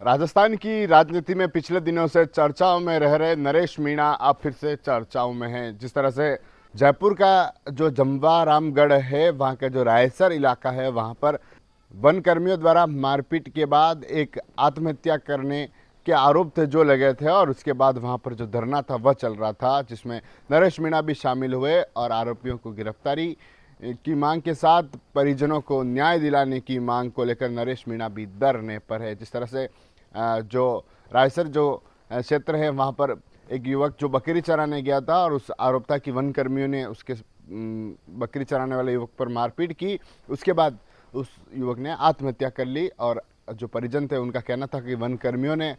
राजस्थान की राजनीति में पिछले दिनों से चर्चाओं में रह रहे नरेश मीणा अब फिर से चर्चाओं में हैं। जिस तरह से जयपुर का जो जमवारामगढ़ है, वहाँ का जो रायसर इलाका है, वहाँ पर वन कर्मियों द्वारा मारपीट के बाद एक आत्महत्या करने के आरोप थे जो लगे थे, और उसके बाद वहाँ पर जो धरना था वह चल रहा था, जिसमें नरेश मीणा भी शामिल हुए और आरोपियों को गिरफ्तारी की मांग के साथ परिजनों को न्याय दिलाने की मांग को लेकर नरेश मीणा भी धरने पर है। जिस तरह से जो रायसर जो क्षेत्र है, वहाँ पर एक युवक जो बकरी चराने गया था और उस आरोप था कि वन कर्मियों ने उसके बकरी चराने वाले युवक पर मारपीट की। उसके बाद उस युवक ने आत्महत्या कर ली और जो परिजन थे उनका कहना था कि वन कर्मियों ने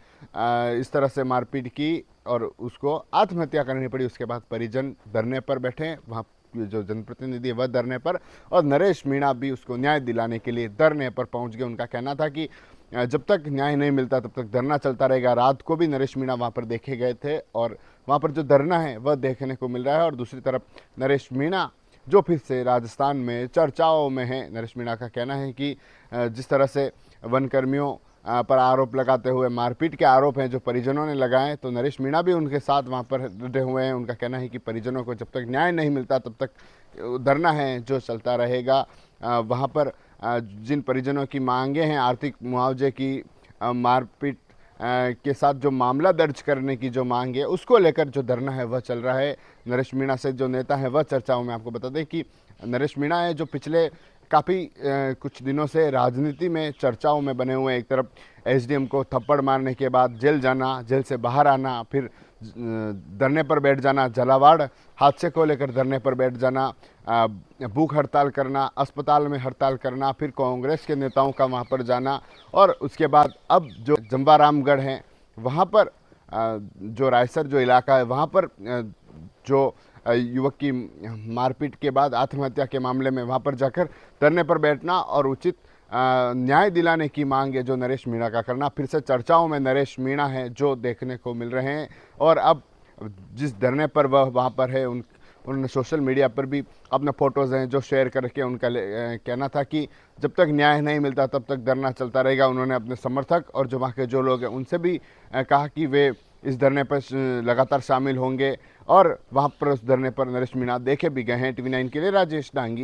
इस तरह से मारपीट की और उसको आत्महत्या करनी पड़ी। उसके बाद परिजन धरने पर बैठे, वहाँ जो जनप्रतिनिधि है वह धरने पर, और नरेश मीणा भी उसको न्याय दिलाने के लिए धरने पर पहुंच गए। उनका कहना था कि जब तक न्याय नहीं मिलता तब तक धरना चलता रहेगा। रात को भी नरेश मीणा वहाँ पर देखे गए थे और वहाँ पर जो धरना है वह देखने को मिल रहा है। और दूसरी तरफ नरेश मीणा जो फिर से राजस्थान में चर्चाओं में है। नरेश मीणा का कहना है कि जिस तरह से वन कर्मियों पर आरोप लगाते हुए मारपीट के आरोप हैं जो परिजनों ने लगाए, तो नरेश मीणा भी उनके साथ वहाँ पर डटे हुए हैं। उनका कहना है कि परिजनों को जब तक न्याय नहीं मिलता तब तक धरना है जो चलता रहेगा। वहाँ पर जिन परिजनों की मांगे हैं आर्थिक मुआवजे की, मारपीट के साथ जो मामला दर्ज करने की जो मांग है, उसको लेकर जो धरना है वह चल रहा है। नरेश मीणा से जो नेता है वह चर्चाओं में, आपको बता दें कि नरेश मीणा है जो पिछले काफ़ी कुछ दिनों से राजनीति में चर्चाओं में बने हुए हैं। एक तरफ एसडीएम को थप्पड़ मारने के बाद जेल जाना, जेल से बाहर आना, फिर धरने पर बैठ जाना, झालावाड़ हादसे को लेकर धरने पर बैठ जाना, भूख हड़ताल करना, अस्पताल में हड़ताल करना, फिर कांग्रेस के नेताओं का वहाँ पर जाना, और उसके बाद अब जो जमवारामगढ़ है वहाँ पर जो रायसर जो इलाका है वहाँ पर जो युवक की मारपीट के बाद आत्महत्या के मामले में वहाँ पर जाकर धरने पर बैठना और उचित न्याय दिलाने की मांग है जो नरेश मीणा का करना। फिर से चर्चाओं में नरेश मीणा है जो देखने को मिल रहे हैं। और अब जिस धरने पर वह वहाँ पर है, उन्होंने सोशल मीडिया पर भी अपने फ़ोटोज़ हैं जो शेयर करके उनका कहना था कि जब तक न्याय नहीं मिलता तब तक धरना चलता रहेगा। उन्होंने अपने समर्थक और जो वहाँ के जो लोग हैं उनसे भी कहा कि वे इस धरने पर लगातार शामिल होंगे, और वहाँ पर उस धरने पर नरेश मीणा देखे भी गए हैं। TV9 के लिए राजेश डांगी।